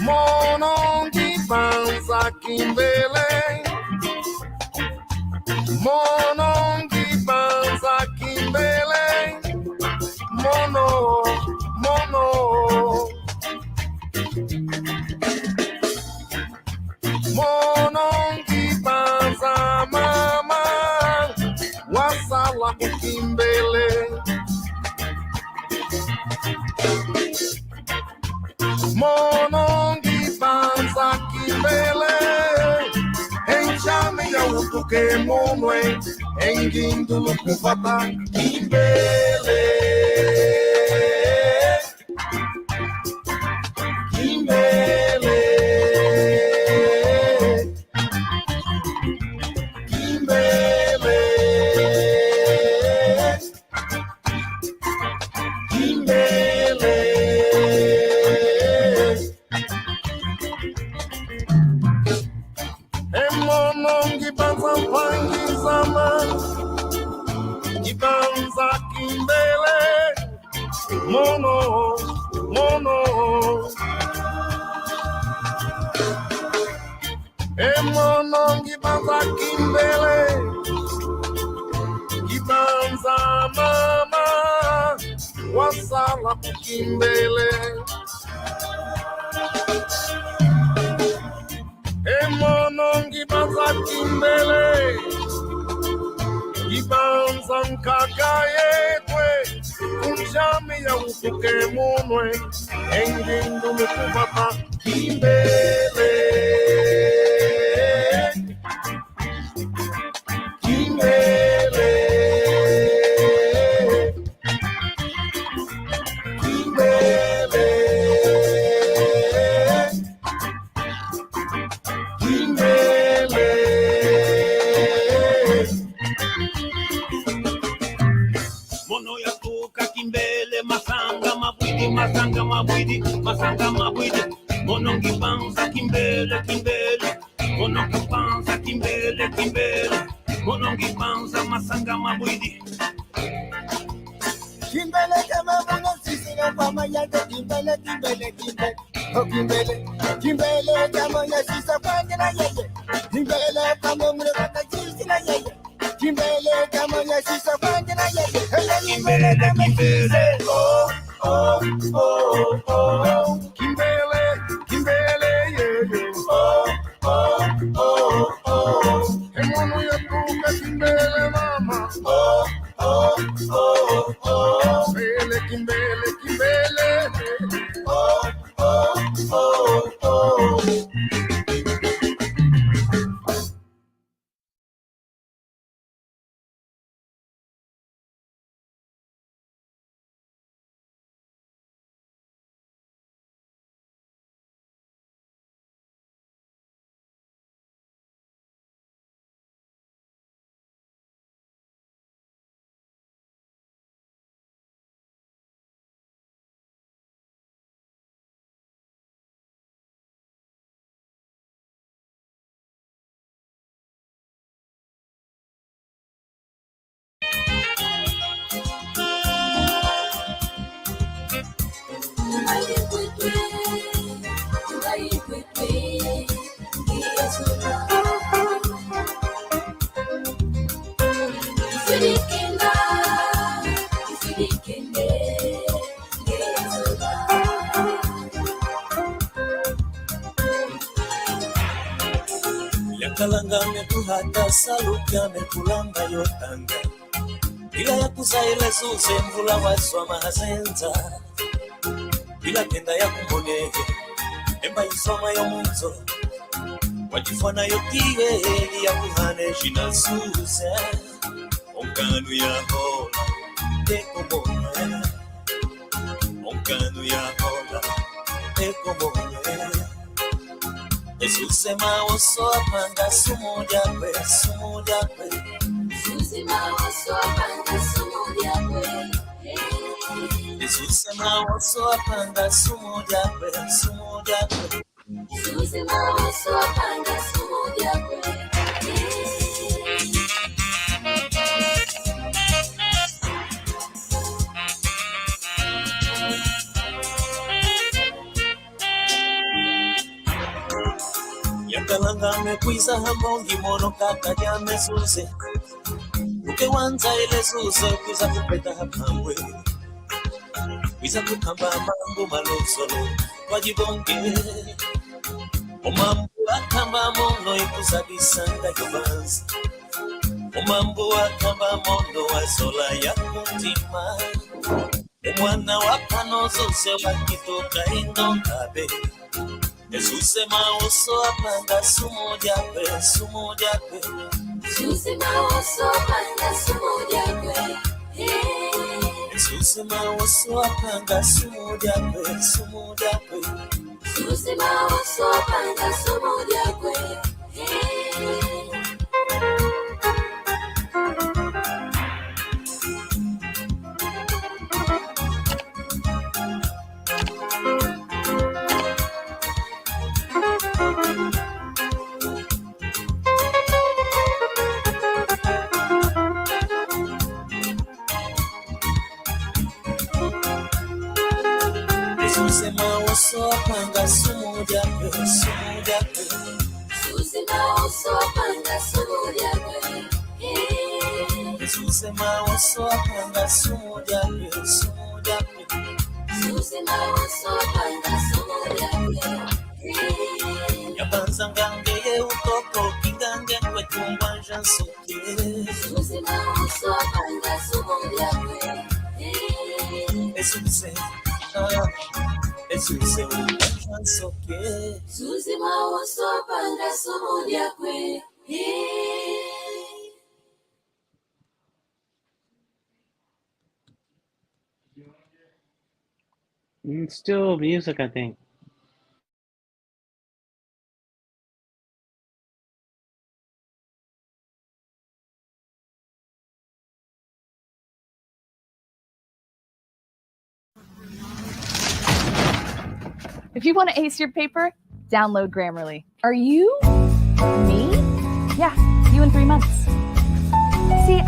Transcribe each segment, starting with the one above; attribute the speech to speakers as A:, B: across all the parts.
A: Mono gibanza kimbele, mono gibanza kimbele, mono, mono. Mono gibanza mama, wasala kimbele. Mono gibanza kimbele, enchame ya utuke monwe, engindulu kufata kimbele. Kimbele, Kimbele, Kimbele. Emono gibanza pangi zaman, gibanza kimbele, mono, mono. Emono gibanza kimbele, gibanza mama, wasala kimbele. Emono gibanza kimbele, gibanza nkakayetwe, unjami ya ufuke munwe, engindu mukubata kimbele. Kimbele, Kimbele, Kimbele.
B: Mono ya kuka kimbele, masanga mabwidi, masanga mabwidi, masanga mabwidi. Mono gibanza kimbele, kimbele. Mono gibanza kimbele, kimbele. Mono gibanza masanga mabwidi.
C: Kimbele kama mono sisi na mama yake kimbele, kimbele, kimbele. Oh kimbele, kimbele kama ya sisa pande na yeye. Kimbele kama mre kama sisi na yeye. Kimbele kama ya sisa pande na yeye.
B: Kimbele, kimbele.
C: Oh, oh, oh, oh.
A: Kimbele, Kimbele, yeah, yeah.
C: Oh, oh, oh, oh.
A: Emono ya kuka kimbele mama,
C: Oh, oh, oh, oh.
A: Kimbele, Kimbele, Kimbele.
C: Oh, oh, oh, oh.
D: Yakalanga metuhata salukya mekulanga yotanga bila ya kuzaile suse mvula waswa mahazenza bila kenda ya kumbonege emba isoma yo munzo wajifana yokiwe ya kuhane jina suse onkanu ya hola tekomone onkanu ya hola tekomone Jesuse maoso apanga sumu jakwe
E: Jesuse maoso apanga sumu jakwe
D: Jesuse maoso apanga sumu jakwe
E: Jesuse maoso apanga sumu jakwe
D: Yakalanga mekwiza hamongi mono kaka jame suse. Uke wanza ile suse kwiza kupeta hapangwe. Kwiza kukamba mambo malosolo wajibonge. Omambu akamba mono ikusabisanga yobanzi. Omambu akamba mono wasola ya mutima. Mwana wapano zose wakitoka inongabe. Esuse maoso apanga sumo jakwe.
E: Esuse maoso apanga sumo jakwe.
D: Esuse maoso apanga sumo jakwe.
E: Esuse maoso apanga sumo jakwe.
D: Esuse maoso apanga sumo jakwe.
E: Esuse maoso apanga sumo jakwe.
D: Esuse maoso apanga sumo jakwe.
E: Esuse maoso apanga sumo jakwe.
D: Yabanza ngangeye utoko kingange kwetumbwa jansuke.
E: Esuse maoso apanga sumo jakwe.
D: Esuse jansuke.
E: Esuse maoso apanga sumo jakwe.
B: Still music, I think.
F: If you want to ace your paper, download Grammarly. Are you? Me? Yeah, you in 3 months. See,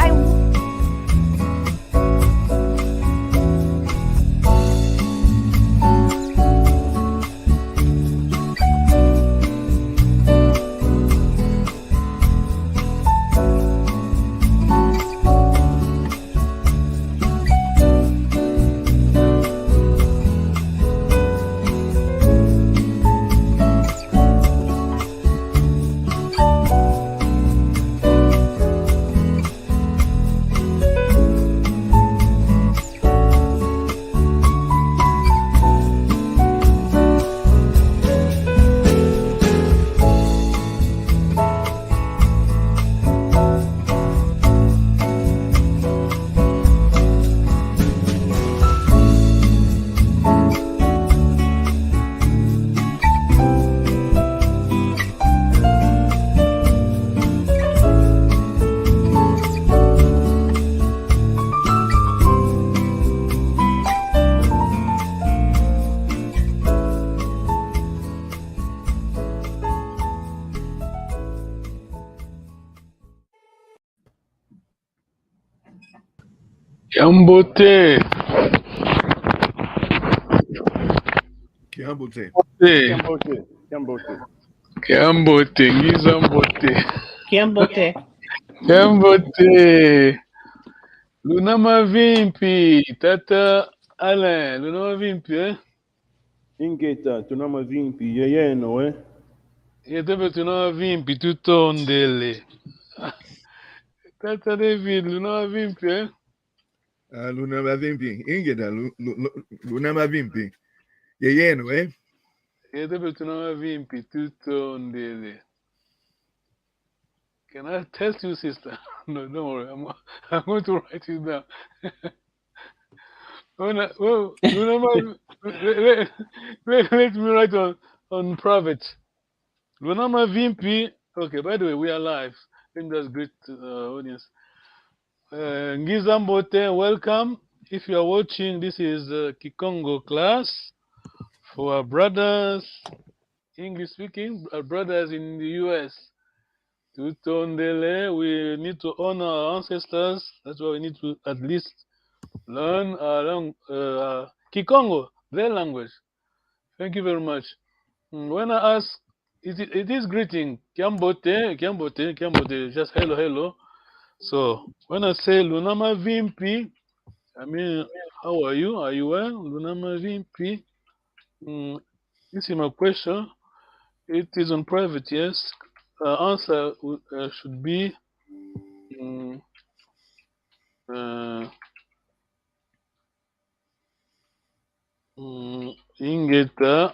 A: Kiambote. Ngizambote. Kiambote. Luna mavimpi, tata Alain, luna mavimpi, eh?
G: Ingeta, tuna mavimpi, yeyeno, eh?
A: Yetebe tuna mavimpi, tutondele. Tata David, luna mavimpi, eh?
H: Luna mavimpi, ingeta, luna mavimpi, yeyeno, eh?
A: Yetebe tuna mavimpi, tutondele. Can I test you, sister? No, don't worry. I'm going to write it down. Let me write on private. Lunama Vimpi. Okay, by the way, we are live. I think that's great audience. Ngizambote, welcome. If you are watching, this is Kikongo class for our brothers, English speaking, our brothers in the US. Tutondele, we need to honor our ancestors. That's why we need to at least learn Kikongo, their language. Thank you very much. When I ask it is greeting. Kiambote, kiambote, kiambote. Just hello, hello. So when I say Lunama Vimpi, I mean, how are you? Are you well? Lunama Vimpi. This is my question. It is on private, yes. Answer should be mm, uh, Ingeta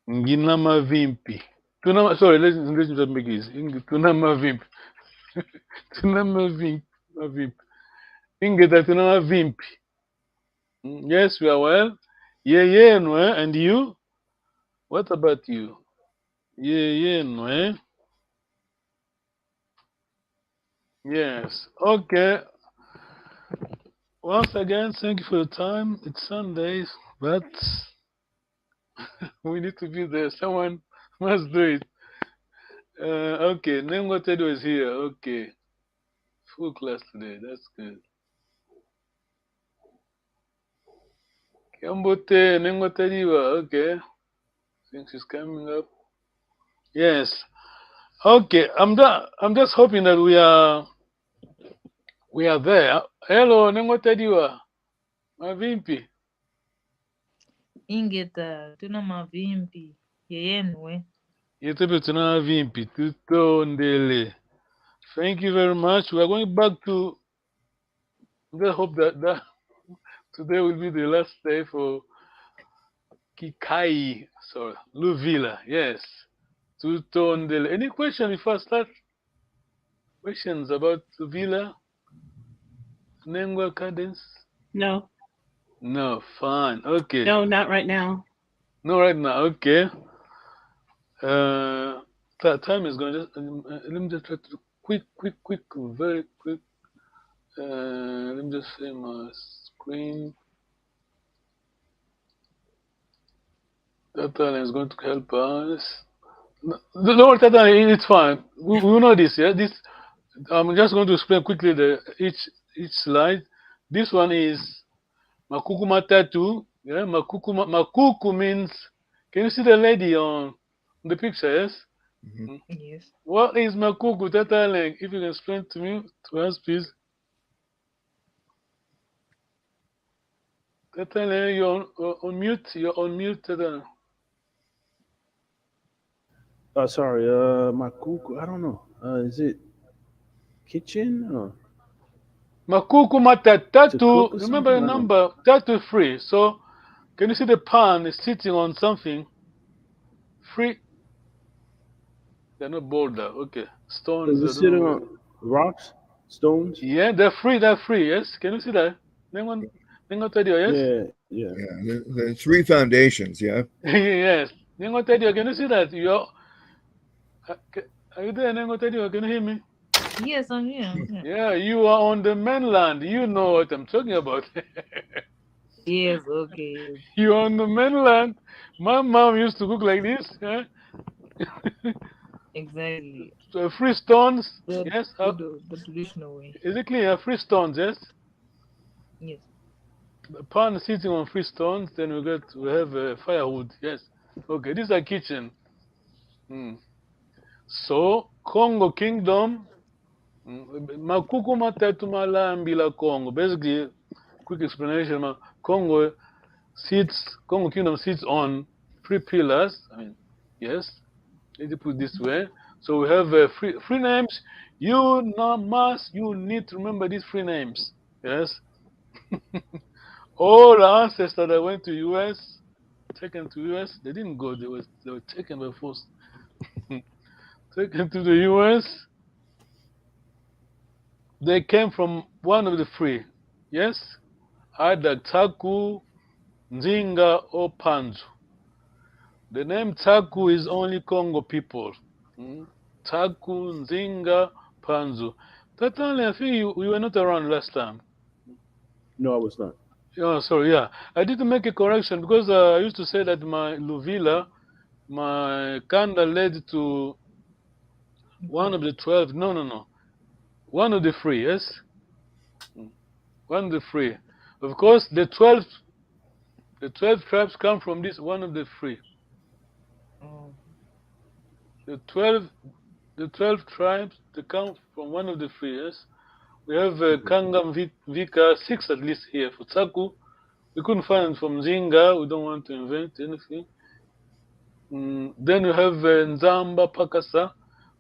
A: Nginama Vimpi. Sorry, let's make this. Tunama Vimpi. Tunama Vimpi. Ingeta Tunama Vimpi. Yes, we are well. Yeah, no, and you? What about you? Yeah, no, Yes. Okay. Once again, thank you for your time. It's Sundays, but we need to be there. Someone must do it. Okay. Nengo Tedo is here. Okay. Full class today. That's good. Kiambote, Nengo Tediwa. Okay. Think she's coming up. Yes. Okay. I'm just hoping that we are there. Hello, Nengo Tediwa. Mavimpi.
I: Ingeta tuna mavimpi yeyenwe.
A: Yetepe tuna vimpi. Tuto ndele. Thank you very much. We are going back to. I hope that today will be the last day for Kikai. Sorry, Luvila. Yes. Tuto ndele. Any question before I start? Questions about Luvila? Nengwa cadence?
B: No,
A: No. Fine. Okay.
B: no, not right now.
A: No, right now. Okay. Time is going. Let me just try to quick, very quick. Let me just say my screen. Tata is going to help us. No, Tata, it's fine. We know this. Yeah, this. I'm just going to explain quickly each slide. This one is Makuku Matatu. Yeah, Makuku means. Can you see the lady on the picture? Yes.
I: Yes.
A: What is Makuku, Tata Leng? If you can explain to us, please. Tata Leng, you're on mute. You're on mute, Tata.
G: Sorry, Makuku. I don't know. Is it kitchen or
A: Makuku
G: to
A: Matatu.
G: cook or
A: Remember
G: something?
A: the number. Tatu free. So, can you see the pan is sitting on something? Free. They're not boulder. Okay. Stones.
G: Is
A: I
G: it
A: don't
G: sitting
A: know.
G: on rocks, stones?
A: Yeah, they're free. They're free. Yes. Can you see that? Nengon Tedio, yes?
G: Yeah.
H: Yeah, the three foundations. Yeah.
A: Yes. Nengon Tedio, can you see that? Are you there, Nengon Tedio? Can you hear me?
I: Yes, I'm here.
A: Yeah, you are on the mainland. You know what I'm talking about.
I: Yes, okay.
A: You're on the mainland. My mom used to cook like this. Yeah?
I: Exactly.
A: So free stones.
I: The
A: Yes.
I: the traditional way.
A: Is it clear? Free stones, yes?
I: Yes.
A: The pan sitting on free stones, then we have firewood, yes. Okay, this is a kitchen. So, Kongo Kingdom, Makuku Matatu Malambila Congo. Basically, quick explanation, Congo Kingdom sits on three pillars. I mean, yes, let me put it this way. So we have free names. You need to remember these free names. Yes. All the ancestors that went to US, taken to US, they didn't go. They were taken by force. Taken to the US. They came from one of the three. Yes, either Taku, Nzinga, or Panzu. The name Taku is only Congo people. Taku, Nzinga, Panzu. Tatali, I think you were not around last time.
G: No, I was not.
A: Oh, sorry, yeah. I did make a correction because I used to say that my Luvila, my Kanda led to one of the 12. No. One of the three, yes? One of the three. Of course, the 12 tribes come from this one of the three. the 12 tribes, they come from one of the three, yes? We have Kangam, Vika, 6 at least here. For Tsaku, we couldn't find from Zinga, we don't want to invent anything. Then you have Nzamba, Pakasa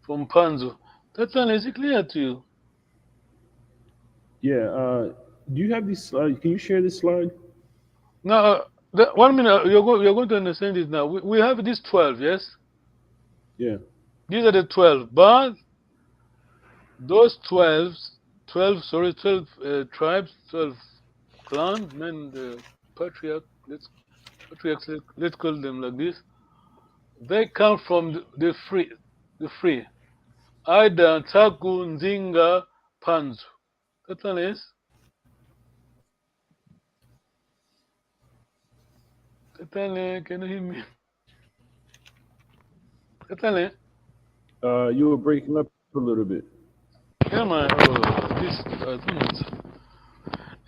A: from Panzu. That one is clear to you.
G: Yeah. Do you have these slides? Can you share this slide?
A: Now, 1 minute, you're going to understand it now. We have these 12, yes?
G: Yeah.
A: These are the 12, but those 12 tribes, 12 clans, men, patriarchs, let's call them like this. They come from the free. Either Taku, Nzinga, Panzu. That one is? Tatale, can you hear me? Tatale?
G: You were breaking up a little bit.
A: Yeah, man. Oh, this, I think it's...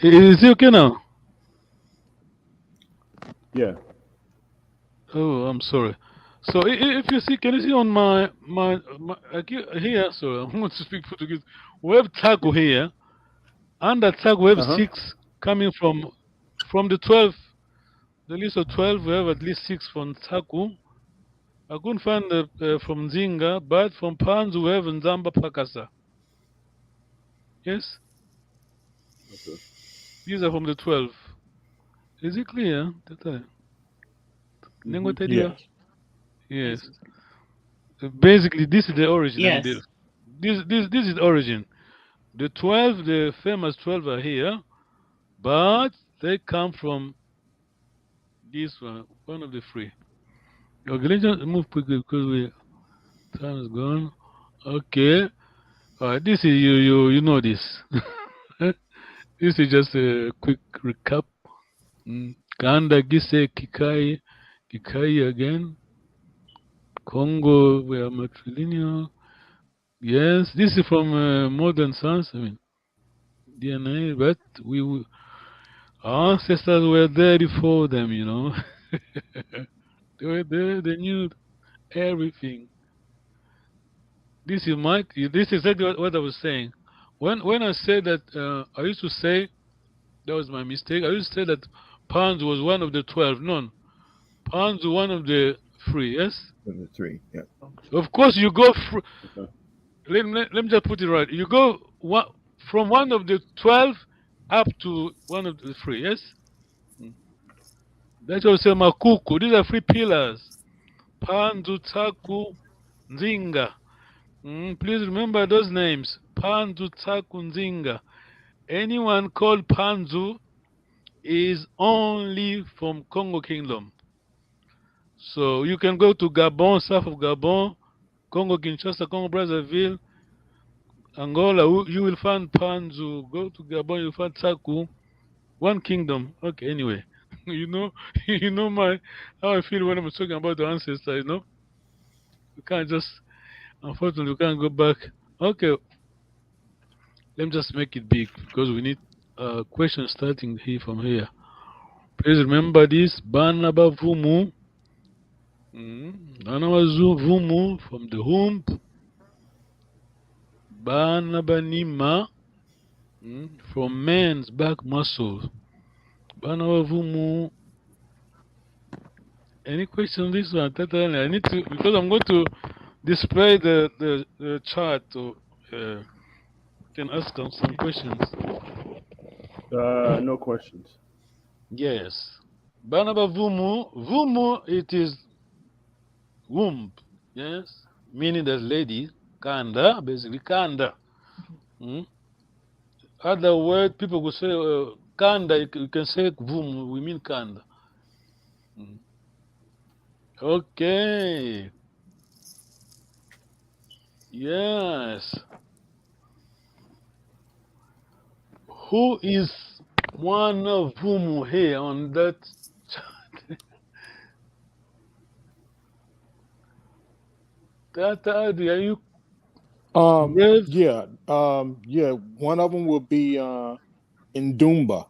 A: Is it okay now?
G: Yeah.
A: Oh, I'm sorry. So if you see, can you see on my here? Sorry, I'm going to speak Portuguese. We have Taku here. Under Taku, we have 6 coming from the 12. The list of 12, we have at least 6 from Taku. I couldn't find from Zinga, but from Panzu, we have Nzamba Pakasa. Yes?
G: Okay.
A: These are from the 12. Is it clear?
G: Yeah.
A: Yes. Basically, this is the origin.
B: Yes.
A: I mean, this is the origin. The 12, the famous 12 are here, but they come from this one of the 3. Okay, let's just move quickly because time is gone. Okay. This is you know this. This is just a quick recap. Kanda Gise Kikai again. Congo, we are matrilineal. Yes, this is from modern science. I mean, DNA, but our ancestors were there before them, you know. They were there, they knew everything. This is exactly what I was saying. When I said that, I used to say, that was my mistake, I used to say that Pans was one of the 12. No, Pans was one of the 3, yes?
H: One of the 3, yeah.
A: Of course, you go, let me just put it right. You go from one of the 12 up to one of the 3, yes? That's what I say, Makuku. These are 3 pillars. Panzu, Taku, Nzinga. Please remember those names. Panzu, Taku, Nzinga. Anyone called Panzu is only from Congo Kingdom. So you can go to Gabon, south of Gabon, Congo Kinshasa, Congo Brazzaville, Angola, you will find Panzu. Go to Gabon, you'll find Taku. One kingdom. Okay, anyway. you know how I feel when I'm talking about the ancestors, you know? You can't just, unfortunately, you can't go back. Okay, let me just make it big because we need questions starting here from here. Please remember this. Banaba Vumu. Banaba Vumu from the womb. Banaba Nima from man's back muscle. Banaba Vumu. Any question on this one? I need to, because I'm going to display the chart to can ask them some questions.
G: No questions.
A: Yes. Banaba Vumu. Vumu, it is womb. Yes. Meaning that lady. Kanda. Basically, Kanda. Other word, people will say Kanda. You can say Vumu. We mean Kanda. Okay. Yes. Who is one of Vumu here on that chart? Tata, are you? Yes.
J: Yeah. Yeah. One of them will be Ndumba.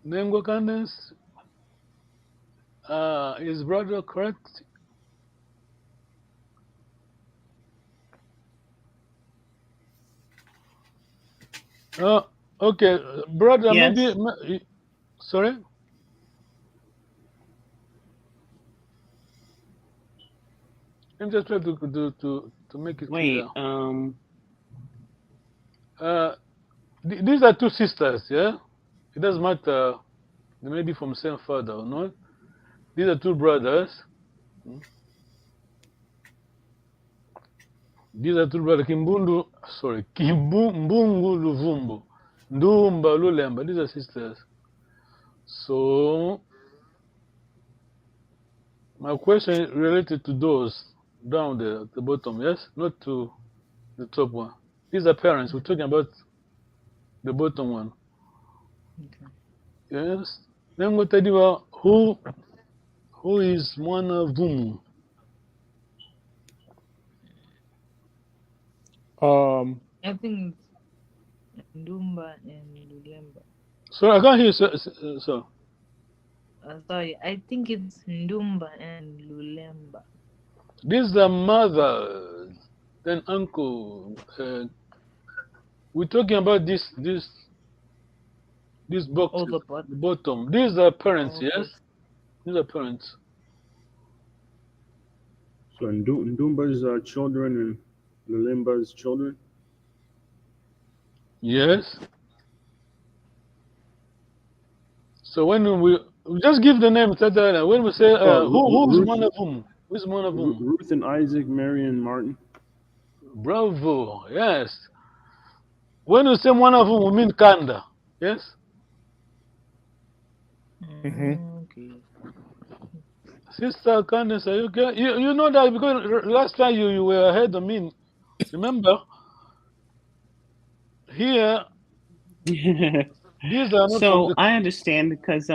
A: Nengo Candace, is brother correct? Okay, brother,
B: Yes.
A: maybe. Sorry. I'm just trying to make it
B: Wait.
A: clear. These are two sisters, yeah. It doesn't matter. They may be from same father or not. These are two brothers. These are two brothers. Kimbungu Luvumbu, Ndumba Lulemba. These are sisters. So my question is related to those down there at the bottom, yes, not to the top one. These are parents. We're talking about the bottom one.
I: Okay.
A: Yes. Then we tell you who is Mwana Vumu.
I: I think it's Ndumba and Lulemba.
A: Sorry, I can't hear you, sir.
I: Sorry, I think it's Ndumba and Lulemba.
A: This is the mother, then uncle. We're talking about this box,
I: Oh,
A: the
I: the
A: bottom. These are parents,
I: okay.
A: yes? These are parents.
G: So Ndumba's children and Lulemba's children?
A: Yes. So when we just give the name, when we say who's
G: Ruth,
A: Mwanavum? Who's Mwanavum?
G: Ruth and Isaac, Mary and Martin.
A: Bravo, yes. When we say Mwanavum, we mean Kanda, yes?
I: Okay.
A: Sister Candace, are you okay? You know that because last time you were ahead of me. Remember? Here, these are not
B: So
A: from the.
B: I understand because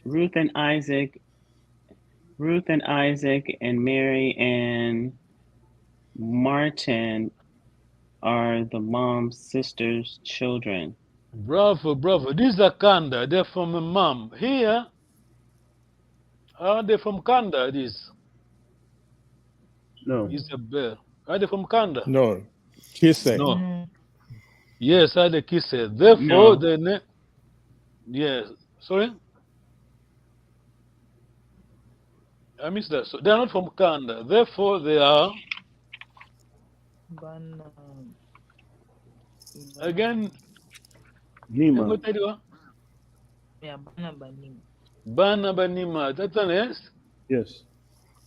B: Ruth and Isaac and Mary and Martin are the mom's sister's children.
A: Bravo. These are Kanda. They're from a mom. Here, are they from Kanda? These.
G: No.
A: Isabel. Are they from Kanda?
J: No. Kisse.
A: No. Yes, are the Kisse. Therefore,
B: No.
A: yes. Sorry? I missed that. So they're not from Kanda. Therefore, they are. Again.
G: Nima.
I: Yeah, Banima.
A: Banima. That's an yes?
G: Yes.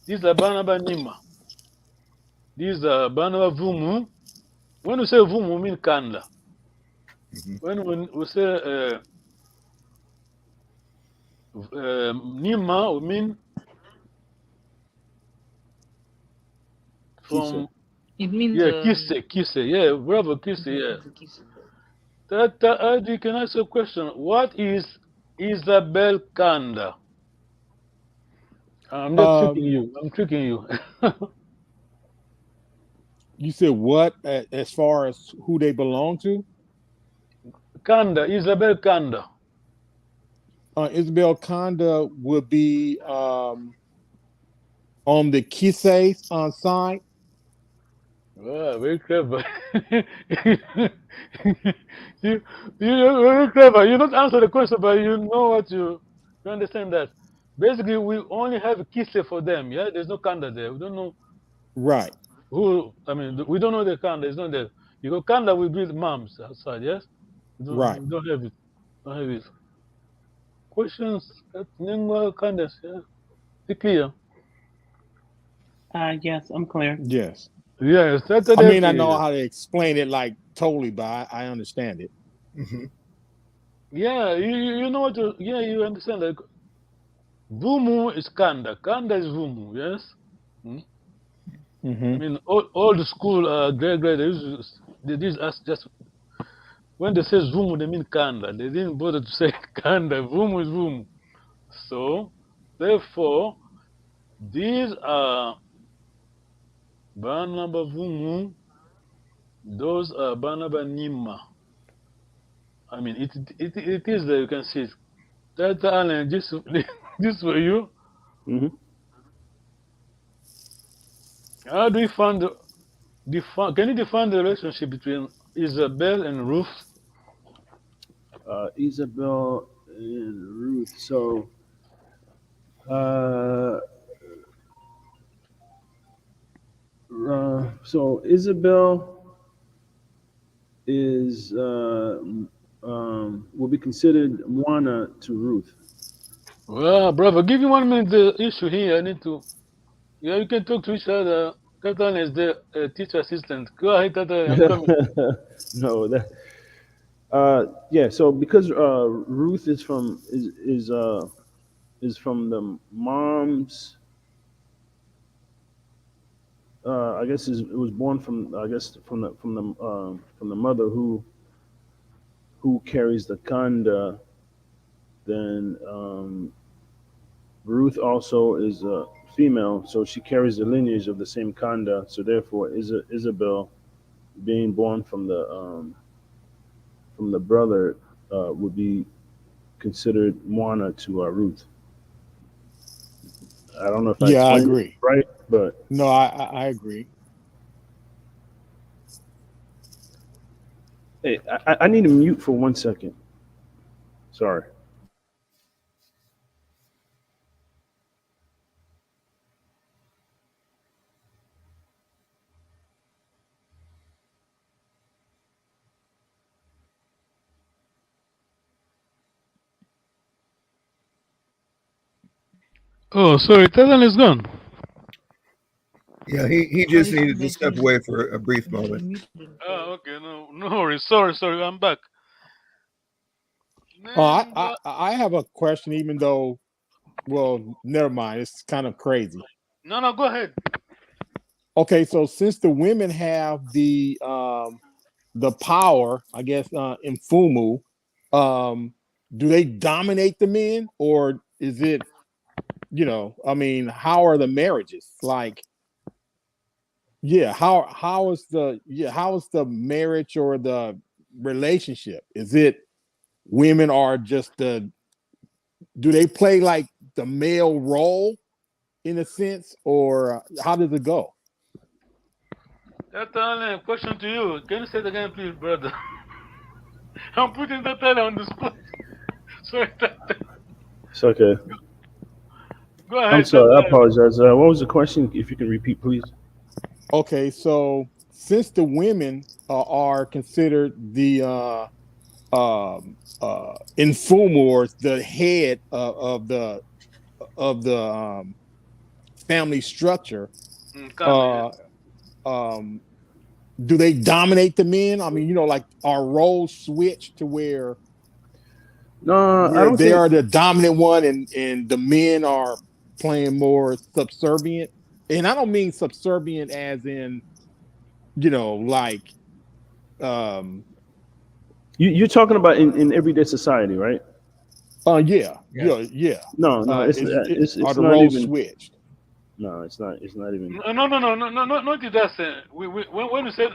A: These are Banima. These are Banaba Vumu. When we say Vumu, we mean Kanda. When we say Nima, we mean from.
I: It means
A: Kisse. Yeah, bravo, Kisse. Yeah. Adi, can I ask a question? What is Isabel Kanda? I'm just tricking you. I'm tricking you.
J: You said what as far as who they belong to?
A: Kanda, Isabel Kanda.
J: Isabel Kanda would be on the Kisse side.
A: Wow, very clever. You're very clever. You don't answer the question, but you know what you understand that. Basically, we only have Kisse for them. Yeah, there's no Kanda there. We don't know.
J: Right.
A: Who? I mean, we don't know the Kanda. It's not there. You go Kanda will be the moms outside. Yes.
J: Right.
A: We don't have it. Don't have it. Questions? Lingua Kanda. Yeah. Is it clear?
B: Yes, I'm clear.
J: Yes.
A: Yes.
J: I mean, I know how to explain it like totally, but I understand it.
A: Yeah, you know what? You understand that. Vumu is Kanda. Kanda is Vumu. Yes. I mean, all the school grade they did ask just when they say Vumu, they mean Kanda. They didn't bother to say Kanda. Vumu is Vumu. So, therefore, these are Banaba Vumu. Those are Banaba Nima. I mean, it is there. You can see it. That island, just this for you. How do you find can you define the relationship between Isabel and Ruth?
G: Isabel and Ruth. So, uh, so Isabel is will be considered Moana to Ruth.
A: Well, brother, give me 1 minute. The issue here. I need to. Yeah, you can talk to each other. Tatan is the teacher assistant. Go ahead, Tatan. I'm coming.
G: No, that yeah. So because Ruth is from the mom's. I guess it was born from I guess from the mother who carries the kanda. Then Ruth also is a female, so she carries the lineage of the same kanda. So therefore, Isabel, being born from the brother, would be considered Moana to Ruth. I don't know if I
J: Yeah, I
G: explained it
J: agree.
G: right, but
J: No, I agree.
G: hey, I need to mute for 1 second. Sorry.
A: Oh, sorry. Tatan is gone.
H: Yeah, he just needed to step away for a brief moment.
A: Oh, okay. No worries. Sorry. I'm back.
J: I have a question, even though, well, never mind. It's kind of crazy.
A: No, go ahead.
J: Okay, so since the women have the power, I guess, in Fumu, do they dominate the men, or is it, I mean, how are the marriages? Like, yeah, how is the marriage or the relationship? Is it women are just do they play like the male role in a sense, or how does it go?
A: Tatan, question to you. Can you say it again, please, brother? I'm putting Tatan on the spot. Sorry, Tatan.
G: It's okay.
A: Go
G: I'm
A: ahead,
G: sorry. I
A: Tatan.
G: apologize. What was the question? If you can repeat, please.
J: Okay, so since the women are considered the infumu, or the head of the family structure,
A: Kinda,
J: um, do they dominate the men? I mean, like our roles switch to
G: No, I
J: where
G: don't
J: they
G: think.
J: are the dominant one, and the men are playing more subservient. And I don't mean subservient as in, like, um
G: You're talking about in everyday society, right?
J: yeah,
A: Yes.
J: yeah.
G: No,
J: Are
G: it's
J: the
G: not
J: roles
G: even.
J: switched?
G: No, it's not. It's not even.
A: No, not that. When we said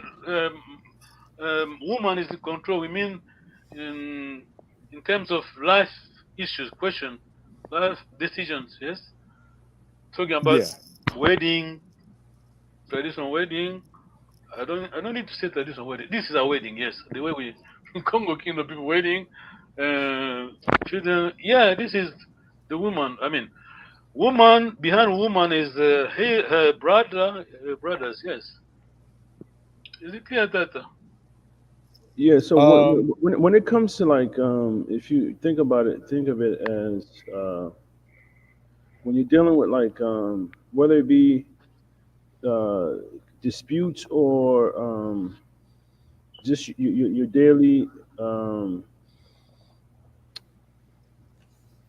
A: woman is in control, we mean in terms of life issues, life decisions. Yes, talking about
J: Yeah,
A: wedding, traditional wedding. I don't need to say traditional wedding. This is a wedding. Yes, the way we Congo Kingdom people wedding. Children. Yeah, this is the woman. I mean, woman behind woman is her brother, her brothers. Yes. Is it clear that?
G: Yeah. So
J: um
G: when it comes to like if you think about it, think of it as when you're dealing with like whether it be uh, disputes or just your daily. Um,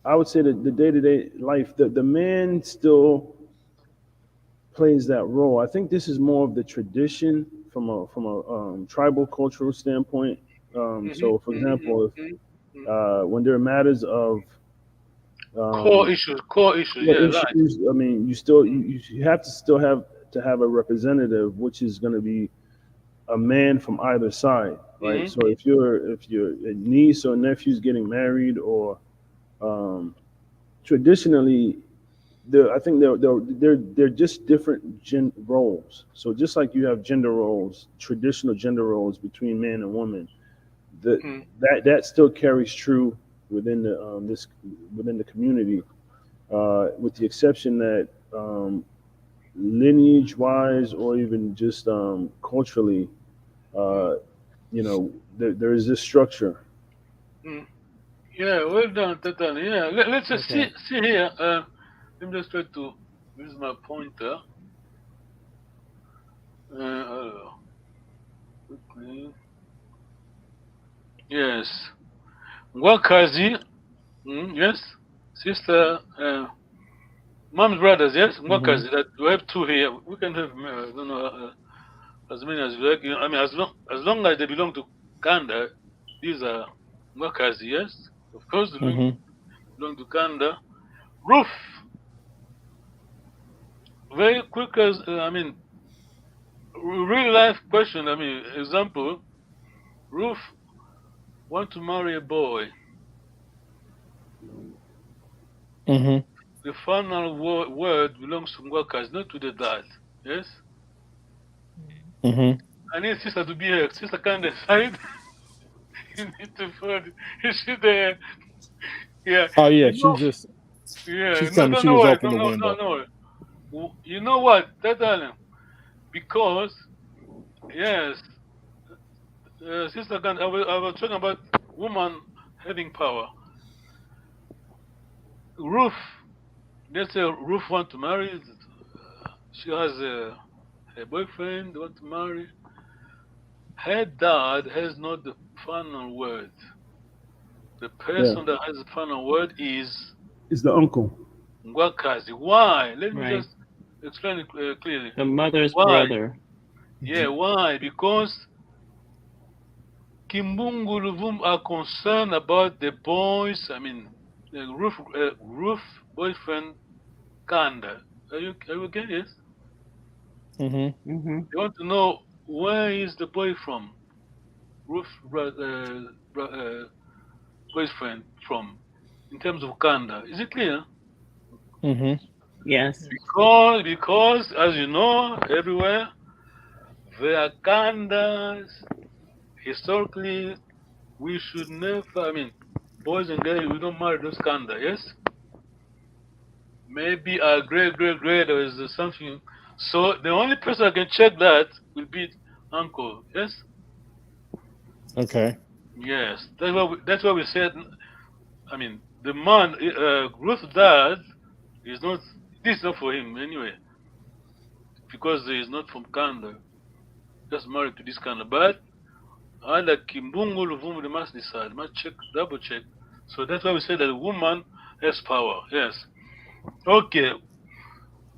G: I would say that the day to day life, the man still plays that role. I think this is more of the tradition from a tribal cultural standpoint. So, for example, if when there are matters of um,
A: Core issues.
G: what
A: Yeah, right.
G: issues, I mean, you have to still have to have a representative, which is going to be a man from either side, right?
A: Mm-hmm.
G: So if your niece or nephew's getting married, or um, traditionally I think they're just different roles. So just like you have gender roles, traditional gender roles between man and woman, that still carries true within the within the community, with the exception that lineage wise or even just culturally, there is this structure.
A: Yeah, well done, Tatan. Yeah, let's just
B: Okay.
A: see here. Let me just try to use my pointer. Quickly. Yes. Mwakazi. Yes. Sister. Mom's brothers. Yes. Mwakazi. That we have two here. We can have. I don't know. As many as we like. I mean, as long as they belong to Kanda, these are Mwakazi. Yes. Of course, they belong to Kanda. Roof. Very quick as I mean, real life question. I mean, example. Ruth want to marry a boy. The final word belongs to Ngwakas, not to the dad. Yes. I need sister to be here. Sister can't decide. You need to find. Is she there? Yeah.
J: Oh yeah,
A: You know. Yeah.
J: she's
A: No.
J: coming.
A: Don't
J: She
A: know
J: was
A: why.
J: open the window.
A: No. You know what? Because yes, sister can. I was talking about woman having power. Ruth. Let's say Ruth want to marry. She has a boyfriend. They want to marry. Her dad has not the final word. The
G: Yeah,
A: person that has the final word is
G: it's the uncle.
A: Ngwakazi. Why? Let me
B: Right.
A: just explain it clearly.
B: The mother's
A: Why?
B: brother.
A: Yeah, why? Because Kimbungu Luvum are concerned about the boys. I mean, the Ruth boyfriend Kanda. Are you okay? Yes.
B: Mm-hmm.
A: They want to know where is the boy from? Ruth boyfriend from in terms of Kanda. Is it clear?
B: Yes.
A: Because as you know, everywhere there are Kandas. Historically, we should never. I mean, boys and girls, we don't marry those Kanda. Yes. Maybe our great or is something. So the only person I can check that will be uncle. Yes.
J: Okay.
A: Yes. That's what we said. I mean, the man, Ruth's dad, is not. This is not for him anyway, because he is not from Kanda. Just married to this Kanda, but under Kimbungu Luvumu, they must decide, must check, double check. So that's why we say that a woman has power. Yes. Okay.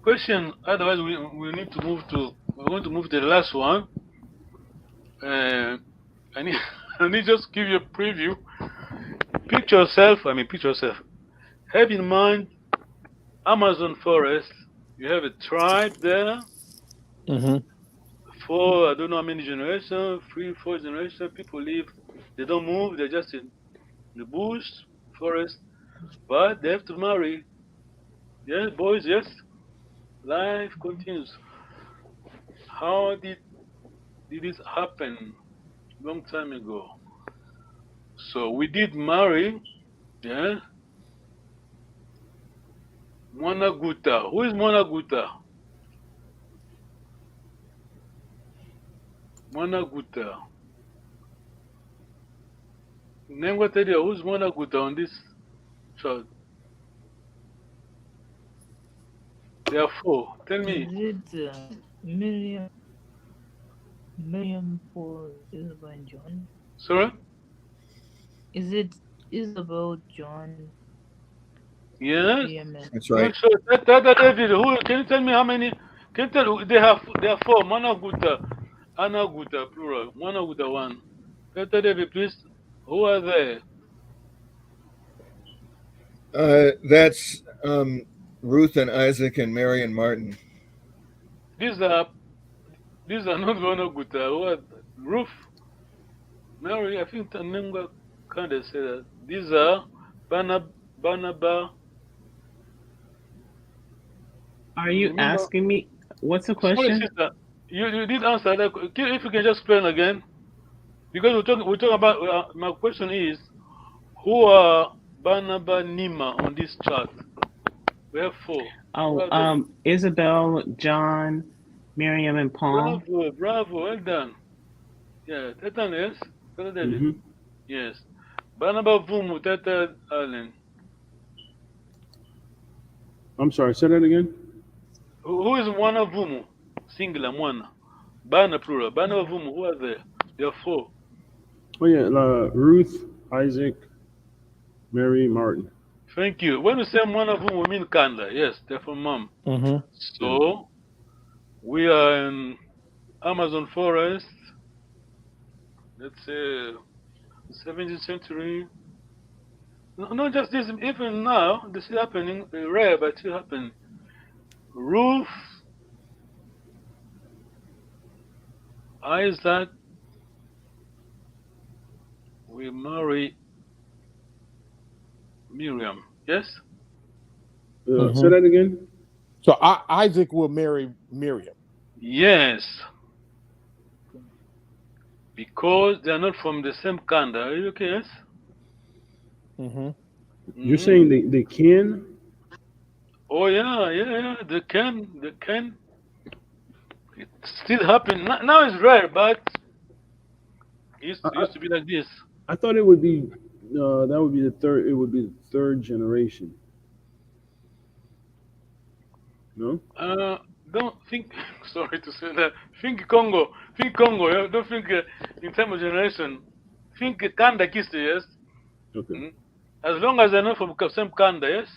A: Question. Otherwise, we need to move to. We're going to move to the last one. I need I need just give you a preview. Picture yourself. Picture yourself. Have in mind Amazon forest. You have a tribe there. For I don't know how many generations, 3, 4 generations, people live. They don't move. They're just in the bush, forest, but they have to marry. Yes, boys. Yes, life continues. How did this happen? Long time ago. So we did marry. Yeah, Mwanaguta. Who is Mwanaguta? Mwanaguta. Name what area? Who's Mwanaguta on this chart? There are 4. Tell me.
I: Is it Miriam for Isabel and John?
A: Sorry?
I: Is about John?
A: Yes.
I: BMS.
H: That's right.
A: So that video. Who can you tell me how many? Can you tell they have 4. Mwanaguta, Anaguta plural. Mwanaguta 1. Tell David, please. Who are they?
H: That's Ruth and Isaac and Mary and Martin.
A: These are not Mwanaguta. Who are Ruth, Mary? I think Tanenga kind of say that. These are Barnaba.
B: Are you
A: Remember?
B: asking me? What's the
A: Sorry,
B: question?
A: sister. You did answer that. If you can just explain again. Because we're talking about. My question is, who are Barnaba Nima on this chart? We have 4. Who
B: Oh,
A: are they?
B: Isabel, John, Miriam, and Paul.
A: Bravo, well done. Yeah, Tata, yes. Tata David.
G: Hmm.
A: Yes. Barnaba Vumu, Tata Allen.
G: I'm sorry. Say that again.
A: Who is Mwana Vumu? Singular, Mwana. Bana plural. Barnaba Vumu, who are there? There are 4.
G: Oh yeah, Ruth, Isaac, Mary, Martin.
A: Thank you. When we say Mwana Vumu, we mean Kanda. Yes, they're from mom.
J: Mm-hmm.
A: So, we are in Amazon forest. Let's say 17th century. No, not just this, even now, this is happening, rare, but still happening. Ruth, Isaac, we marry Miriam. Yes?
G: Say that again.
J: So Isaac will marry Miriam.
A: Yes. Because they are not from the same kanda. Are you okay? Yes?
J: Mm-hmm.
G: You're saying they can?
A: Oh, yeah. They can. It still happen. Now it's rare, but it used to be like this.
G: I thought it would be that would be the third. It would be the third generation. No.
A: Don't think. Sorry to say that. Think Congo. Think Congo. Yeah? Don't think in terms of generation. Think Kanda Kiste, yes.
G: Okay.
A: As long as they're not from same Kanda, yes.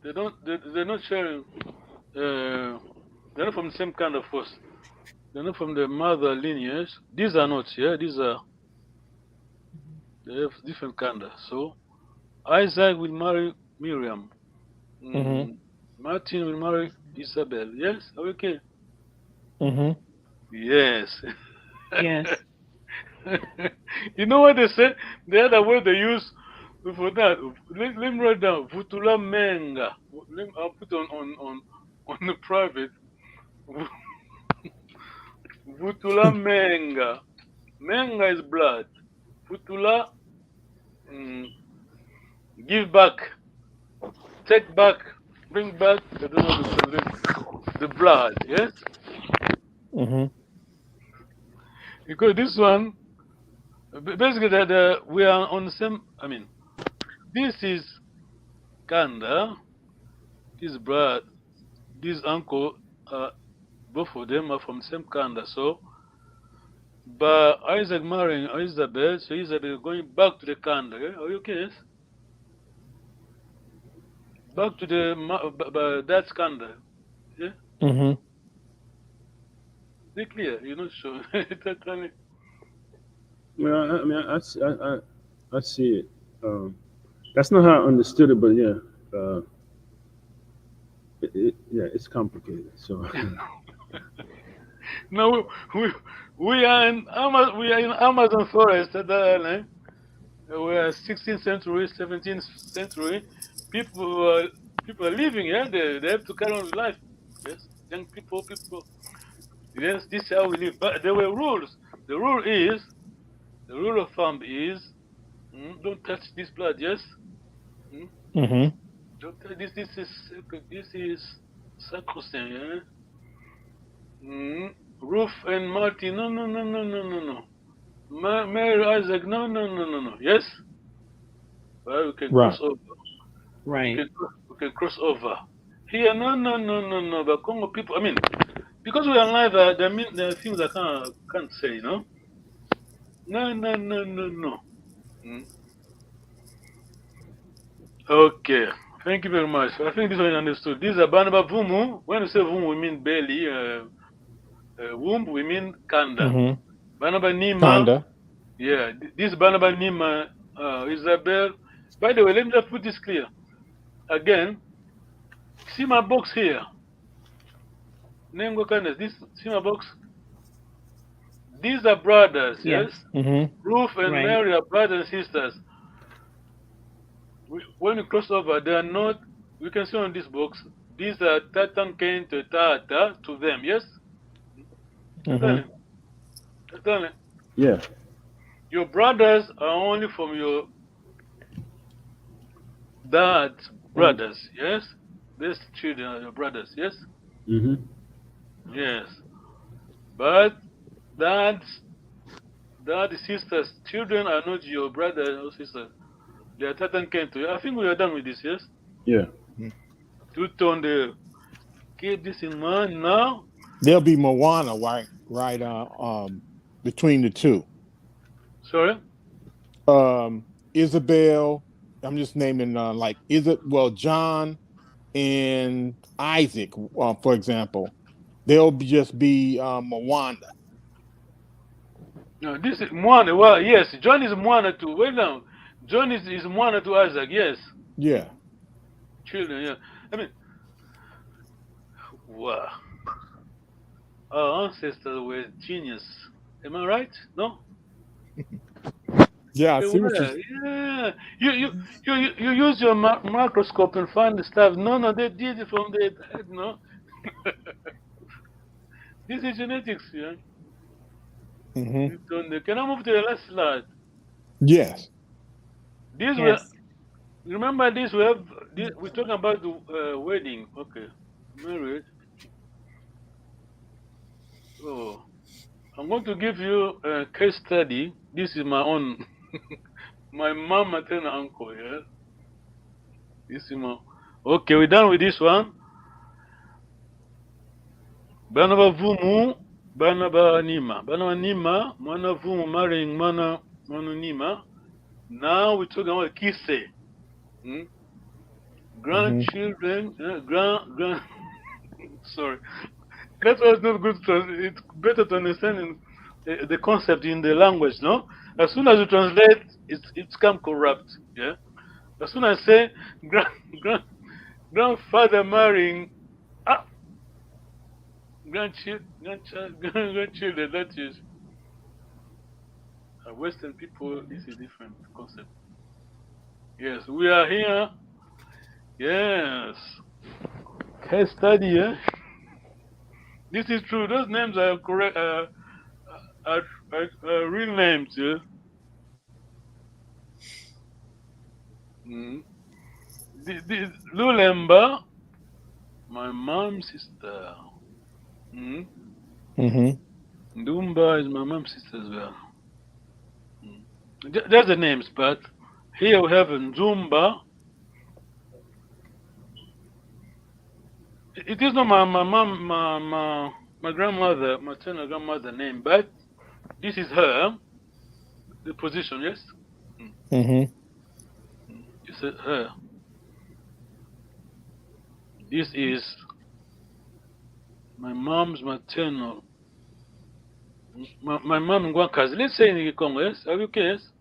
A: They don't. They're not sharing. They're not from the same kind of force. They're not from the mother lineage. These are not. Yeah. These are. They have different Kanda. So Isaac will marry Miriam. Martin will marry Isabel. Yes? Okay.
J: Mm-hmm.
A: Yes.
B: Yes.
A: You know what they say? The other word they use for that. Let me write down. Vutula menga. I'll put on the private. Vutula menga. Menga is blood. Vutula, give back. Take back. Bring back. I don't know the blood. Yes?
J: Mm-hmm.
A: Because this one, basically, we are on the same. I mean, this is Kanda, this brother, this uncle, both of them are from the same Kanda. So, but Isaac marrying Isabel, so Isabel going back to the Kanda. Okay? Are you okay? Yes? Back to the that's Kanda. Yeah?
J: Mm-hmm.
A: Be clear, you're not sure.
G: Well, I mean, I see it. That's not how I understood it, but yeah, yeah, it's complicated. So
A: No, we are in Amazon forest. We are 16th century, 17th century. People are living. Yeah, they have to carry on with life. Yes, young people. Yes, this is how we live. But there were rules. The rule of thumb is don't touch this blood. Yes.
J: Mm-hmm.
A: Don't touch this. This is sacrosanct. Yeah. Ruth and Martin. No. Mary Isaac. No. Yes. Well, we can
J: Right.
A: cross over.
B: Right.
A: We can cross over. Here, no. But Congo people. I mean, because we are live, there are things I can't say. No. No. Okay. Thank you very much. I think this one understood. These are Banaba Vumu. When we say Vumu, we mean belly. Womb, we mean Kanda.
J: Mm-hmm.
A: Banaba Nima.
J: Kanda.
A: Yeah, this Banaba Nima, Isabel. By the way, let me just put this clear. Again, see my box here. Nengo Kandas, see my box? These are brothers, yes?
J: Mm-hmm.
A: Ruth and
B: Right.
A: Mary are brothers and sisters. When we cross over, they are not, we can see on this box, these are Tatan Kain to Tata to them, yes?
J: Mm-hmm.
A: Tell me,
G: Yeah.
A: your brothers are only from your dad's brothers, yes? These children are your brothers, yes?
G: Mm-hmm.
A: Yes. But dad's sister's children are not your brother or sister. They are Tatan came to you. I think we are done with this, yes?
G: Yeah.
A: To turn the keep this in mind now.
J: There'll be Moana, right, between the two.
A: Sorry?
J: Isabel, I'm just naming like John and Isaac, for example. They'll just be Moana.
A: No, this is Moana. Well, yes, John is Moana too. Wait now. John is Moana to Isaac, yes.
J: Yeah.
A: Children, yeah. I mean, wow. Our ancestors were genius. Am I right? No?
J: Yeah, I
A: They
J: see what
A: were.
J: you.
A: Yeah. You use your microscope and find the stuff. No, they did it from the head, no? This is genetics, yeah.
J: Mm-hmm.
A: Can I move to the last slide?
J: Yes.
A: This
I: Yes.
A: remember this we have we're talking about the wedding. Okay. Marriage. Oh. I'm going to give you a case study. This is my own my mom maternal uncle, yeah. This is my okay, we're done with this one. Bana bavumu, bana banima. Bana banima, mana vumu marrying mana nima. Now we're talking about kise. Hmm? Grandchildren, grand sorry. That's why it's not good to, it's better to understand the concept in the language, no? As soon as you translate, it's come corrupt, yeah? As soon as I say grandfather marrying grandchildren, that is Western people, this is a different concept. Yes, we are here. Yes. Case study, yeah? This is true. Those names are correct, are real names, yeah? Mm. Lulemba, my mom's sister. Mm. Ndumba is my mom's sister as well. There's the names, but here we have Nzumba. It is not my mom, my grandmother, maternal grandmother name, but this is her, the position, yes? This is her. This is my mom's maternal. My mom in Guancazi. Let's say in Kongo, yes? Are you okay, yes?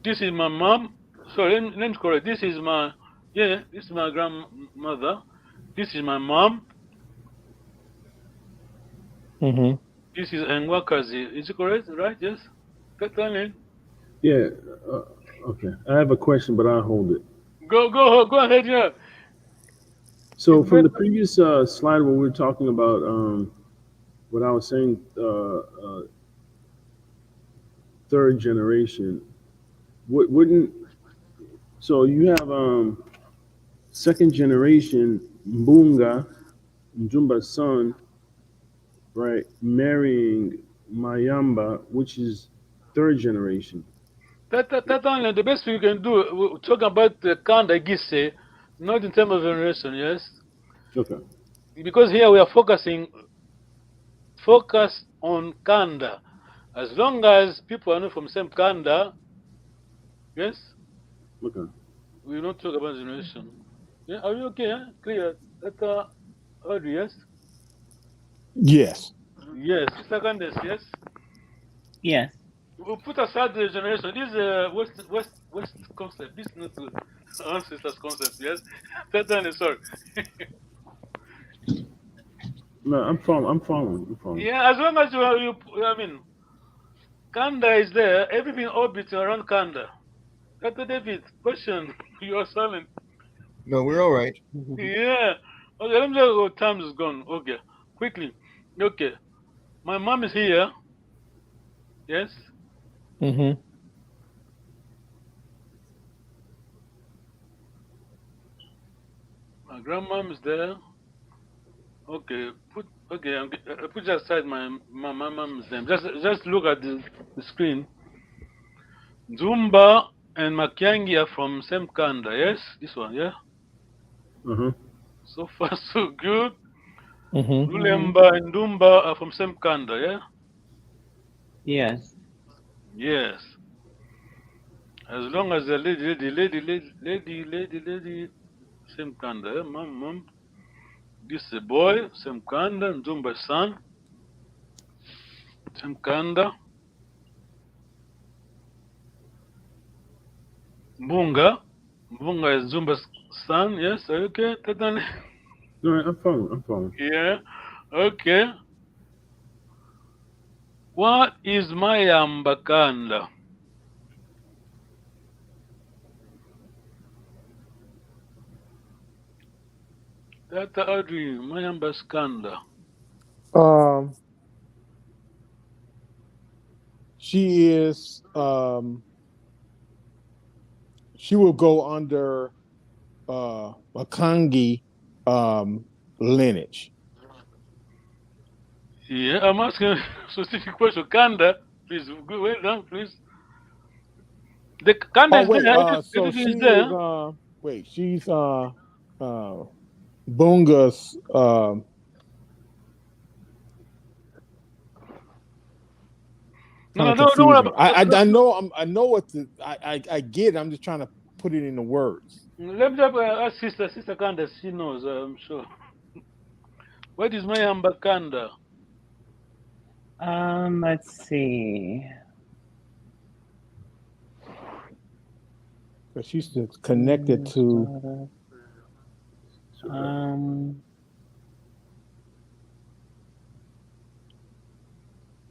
A: This is my mom. Sorry, let me correct. This is my, this is my grandmother. This is my mom. This is Ngwakazi. Is it correct? Right? Yes?
G: Yeah. Okay. I have a question, but I'll hold it.
A: Go ahead, yeah.
G: So from the previous slide where we were talking about what I was saying, third generation, wouldn't, so you have second generation Mbunga, Njumba's son, right, marrying Mayamba, which is third generation.
A: That only the best we can do. We're talking about the Kanda Gise, not in terms of generation, yes?
G: Okay.
A: Because here we are focus on Kanda. As long as people are not from same Kanda, yes?
G: Okay.
A: We don't talk about generation. Yeah, are you okay? Huh? Clear? That Audrey, yes?
J: Yes.
A: Yes. Mr. Candace, yes?
B: Yes.
A: We'll put aside the generation. This is West concept. This is not the ancestors concept, yes? Certainly, sorry.
G: No, I'm following.
A: Yeah, as long as I mean, Kanda is there, everything orbits around Kanda. Dr. David, question. You are silent.
H: No, we're all right.
A: Yeah. Okay, let me know what time is gone. Okay. quickly. Okay. My mom is here. Yes.
J: Mm-hmm.
A: My grandmom is there. Okay. Put aside my mom's name. Just look at the screen. Zumba and Makiangi are from same kanda. Yes. This one. Yeah.
G: Uh-huh.
A: So far so good.
J: Mm-hmm.
A: Lulemba and Dumba are from same kanda. Yeah.
B: Yes.
A: Yes. As long as the lady, same kanda. Yeah? Mom. This is a boy, same kanda. Dumba son, same kanda. Mbunga is Zumba's son. Yes. Okay. Totally.
G: All right, I'm following.
A: Yeah. Okay. What is Mayamba kanda? Tata Audrey, Mayamba's kanda.
J: She is she will go under a Kangi lineage.
A: Yeah, I'm asking a specific question. Kanda, please, go well done, please. The Kanda
J: Oh
A: is
J: wait,
A: there.
J: so
A: Everything is
J: she
A: there.
J: is wait, she's Bunga's kind
A: No,
J: of
A: don't worry
J: confusing.
A: about.
J: I know I know what the I get it. I'm just trying to put it into words.
A: Let me just ask Sister Kanda. She knows, I'm sure. What is Mayamba kanda?
B: Let's see.
J: But she's connected to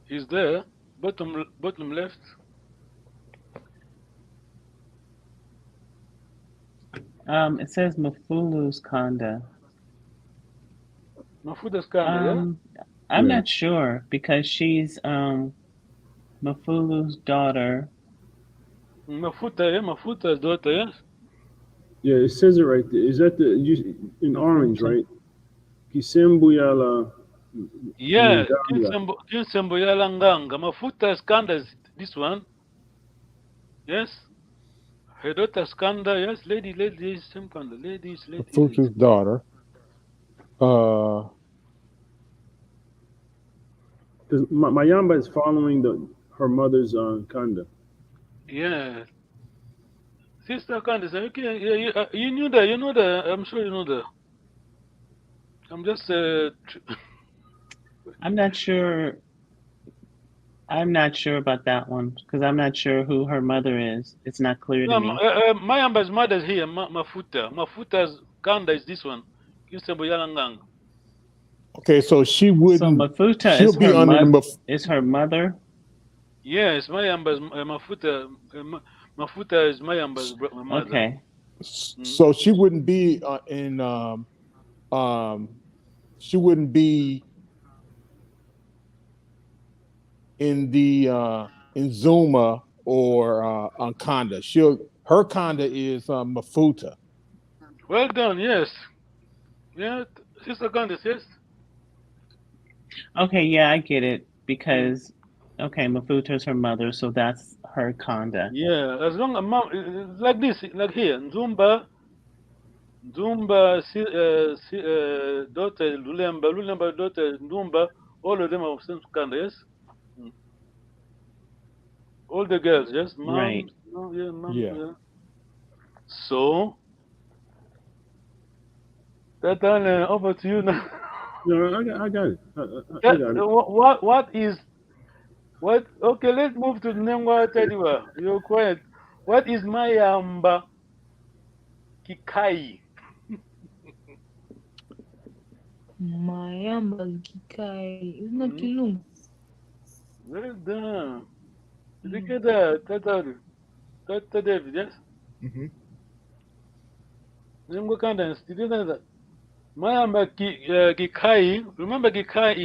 A: He's there. Bottom left.
B: It says Mafulu's Kanda.
A: Mafuta's kanda, yeah?
B: I'm not sure because she's Mafulu's daughter.
A: Mafuta's daughter, yes?
G: Yeah, it says it right there. Is that in orange, right? Kisembuyala.
A: Yeah,
G: Nganga.
A: Kinsembo Yalanganga. Mafuta's kanda is this one. Yes? Her daughter's kanda, yes? Lady, same kanda. Ladies.
J: Futu's daughter.
G: Because Mayamba is following her mother's kanda.
A: Yeah. Sister Candice, okay, yeah, you knew that, I'm sure you know that. I'm just,
B: I'm not sure. I'm not sure about that one because I'm not sure who her mother is. It's not clear to me.
A: Mayamba's mother's here, Mafuta. Mafuta's kanda is this one. Kinsembo Yalangang.
J: Okay, so she wouldn't.
B: So Mafuta
J: she'll be under the
B: is her mother.
A: Yes, Mayamba's Mafuta. Mafuta is Mayamba's mother.
B: Okay.
J: So she wouldn't be she wouldn't be in the in Zuma or on Kanda. Her Kanda is Mafuta.
A: Well done, yes. Yeah, Sister Candice, yes.
B: Okay, yeah, I get it because okay, Mafuta's her mother, so that's her Kanda.
A: Yeah, as long as mom like this, like here, Zumba, daughter Lulemba, daughter Ndumba, all of them are same Kanda, yes. All the girls, yes, mom.
B: Right.
A: Oh, yeah, mom.
J: Yeah.
A: Yeah. So, Tatan, over to you now.
G: No, I got it. I got it.
A: What? Okay, let's move to Nengwa Tediwa. You're quiet. What is Mayamba Kikai?
I: Mayamba Kikai. Isn't that Kilung?
A: Well done. Did you get that? Tata David, yes?
H: Mm-hmm.
A: Nengwa Kandance, did you know that? Mayamba Kikai. Remember Kikai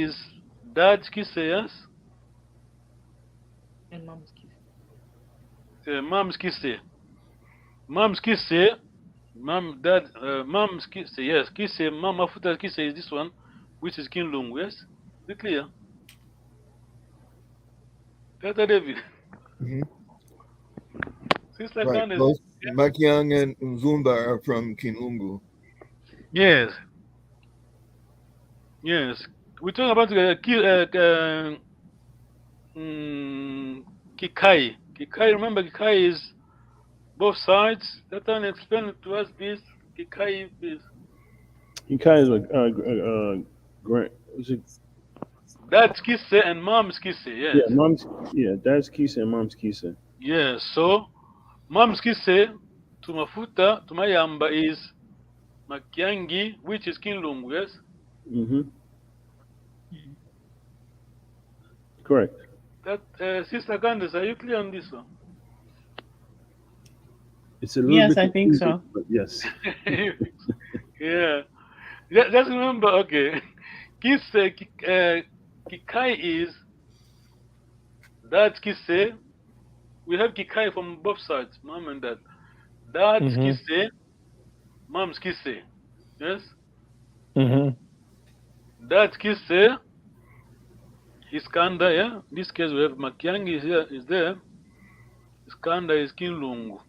A: is dad's kisse, yes?
I: And mom's kiss.
A: Mom's kisse. Mom's kisse. Mom's kisse, yes. Kisse, mom mafuta kisse is this one, which is Kinlungu, yes? Is it clear? Tata David.
H: Mhm.
A: Sister
H: Right.
A: Candace.
H: Both Makiang and Nzumba are from Kinlungu.
A: Yes. Yes. We're talking about Kikai. Kikai, remember Kikai is both sides. That time explain to us this. Kikai is
G: Kikai is is it,
A: dad's kisse and mom's kisse, yes.
G: dad's kise and mom's kise.
A: Yes, so mom's kisse to Mafuta, to Mayamba is Makiangi, which is Kinlungu, yes?
G: Mm-hmm. Correct.
A: That Sister Candace, are you clear on this one?
G: It's a little
B: Yes,
G: bit
B: I think
G: confusing,
B: so.
G: but yes.
A: Yeah. Just remember, okay. Kikai is dad's kisse. We have Kikai from both sides, mom and dad. Dad's kisse, mom's kisse. Yes? Dad's kisse is Kanda, yeah? In this case, we have Makiangi is there. Skanda is Kinlungu.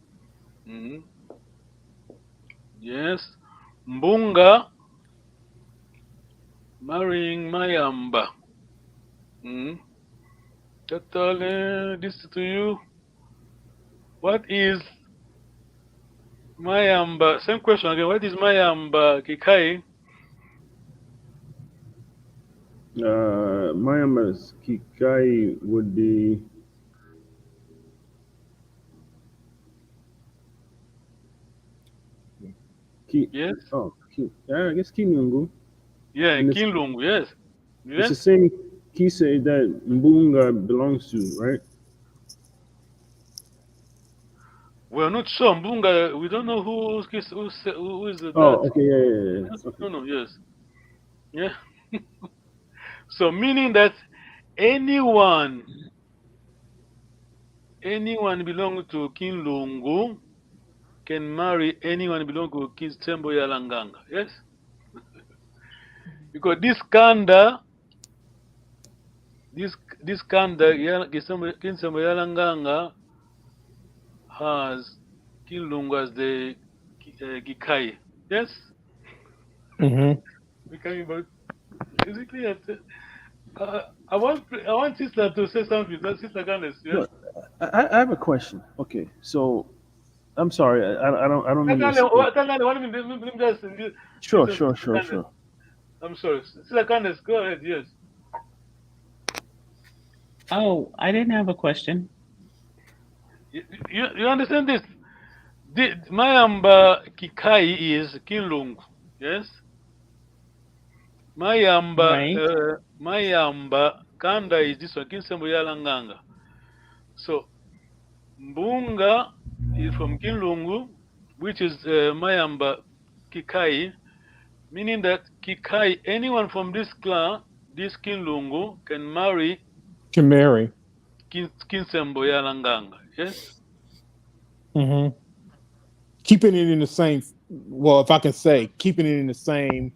A: Yes. Mbunga marrying Mayamba. This to you. What is Mayamba? Same question again. What is Mayamba Kikai?
G: Mayamba's Kikai would be
A: Yes.
G: Oh, I guess Kinlungu.
A: Yeah, Kinlungu, yes.
G: It's the same kise that Mbunga belongs to, right?
A: We're not sure. Mbunga, we don't know who is the dad.
G: Oh, okay, yeah. Okay.
A: No, yes. Yeah. So meaning that anyone belonging to Kinlungu can marry anyone belonging to Kinsembo Yalanganga. Yes? Because this Kanda Kinsembo Yalanganga has Kinlungu as the Gikai. Yes? Is it clear? I want Sister to say something. Sister Candace, yes?
G: No, I have a question. Okay, so I'm sorry, I don't mean to Sure.
A: I'm sorry. Sister Candace, go ahead, yes.
B: Oh, I didn't have a question.
A: You understand this? Mayamba Kikai is Kinlungu, yes? Mayamba Kanda is this one, Kinsembo Yalanganga. So Mbunga is from Kinlungu, which is Mayamba Kikai, meaning that Kikai, anyone from this clan, this Kinlungu, can marry Kinsembo Yalanganga, yes?
J: Keeping it in the same, well, if I can say, keeping it in the same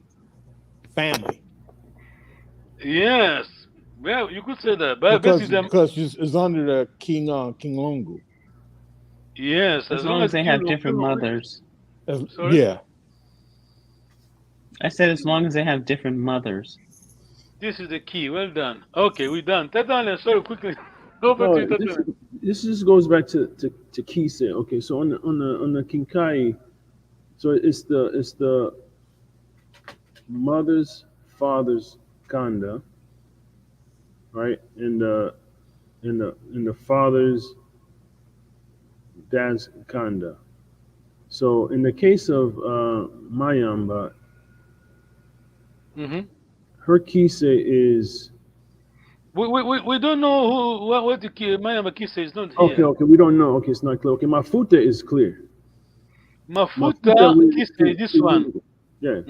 J: family.
A: Yes. Well, you could say that. But
J: because it's under the Kinlungu.
A: Yes.
B: As long as they have different mothers.
J: Yeah.
B: I said as long as they have different mothers.
A: This is the key. Well done. Okay, we're done. Tatane, sorry, quickly.
G: This just goes back to Kise. Okay, so on the Kinkai, so it's the mother's father's Kanda, right? And the father's dad's Kanda. So in the case of Mayamba, her Kise is.
A: We don't know what the Mayamba Kise is not here.
G: Okay, we don't know. Okay, it's not clear. Okay, Mafuta is clear.
A: Mafuta Kise, this one.
G: Yeah.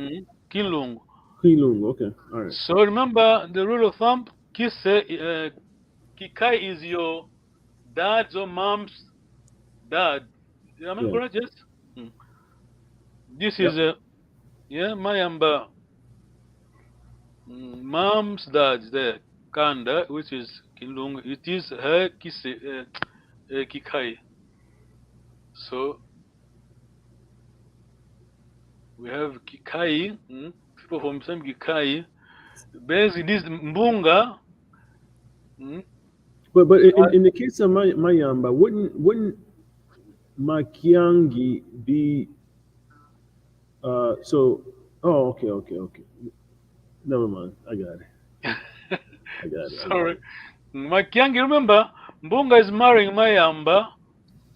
A: Kilungu.
G: Kilungu. Okay. All right.
A: So remember the rule of thumb. Kise, Kikai is your dad's or mom's dad. Am I correct? Yes. This is Mayamba. Mom's dad's there. Kanda, which is Kilungu. It is her Kise, Kikai. So we have Kikai, people from some Kikai. Basically, this Mbunga.
G: But in the case of Mayamba, wouldn't Makiangi be so? Oh, okay. Never mind. I got it.
A: Sorry. Makiangi, remember, Mbunga is marrying Mayamba.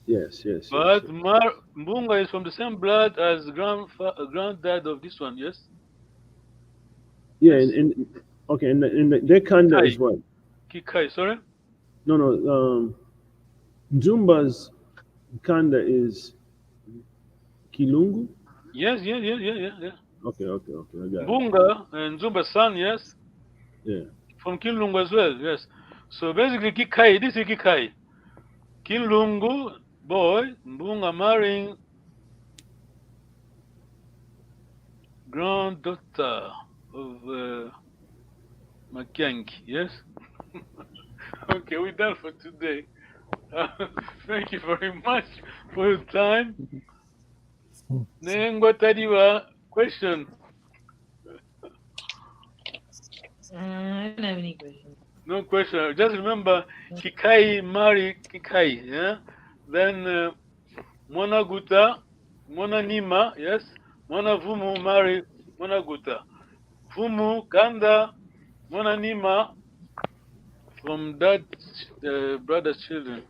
G: Yes.
A: But Mbunga is from the same blood as granddad of this one, yes?
G: Yeah, and okay, and their Kanda is what?
A: Kikai, sorry?
G: No. Nzumba's Kanda is Kilungu?
A: Yes.
G: Okay. I got it.
A: Mbunga and Nzumba's son, yes?
G: Yeah.
A: From Kilungu as well, yes. So basically, Kikai, this is Kikai. Kilungu, boy, Mbunga marrying granddaughter of Makiangi, yes? Okay, we're done for today. Thank you very much for your time. Nengo Tadiwa, question.
I: I don't have any questions.
A: No question. Just remember, Kikai marry Kikai, yeah? Then Mona Guta, Mona Nima, yes? Mona Vumu marry Mona Guta. Vumu, Kanda, Mona Nima from that brother's children.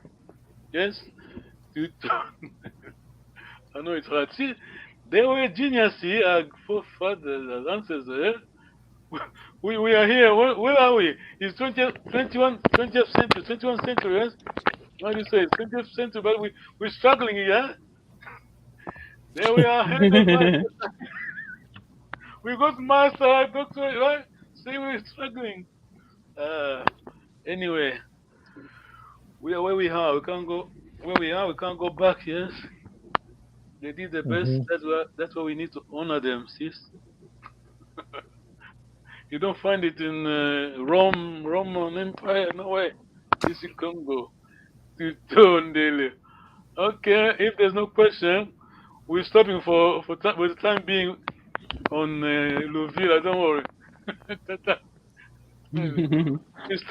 A: Yes? I know it's hard. See, they were geniuses, our forefathers, our ancestors. We are here. Where are we? It's 20th century, 21st century, yes? What do you say? 20th century, but we're struggling here. There we are. We got master, doctor, right? See, we're struggling. Anyway, we are where we are. We can't go where we are. We can't go back, yes? They did the best. That's why we need to honor them, sis. You don't find it in Roman Empire, no way. This is Congo. Okay, if there's no question, we're stopping for the time being on Louisville. Don't worry.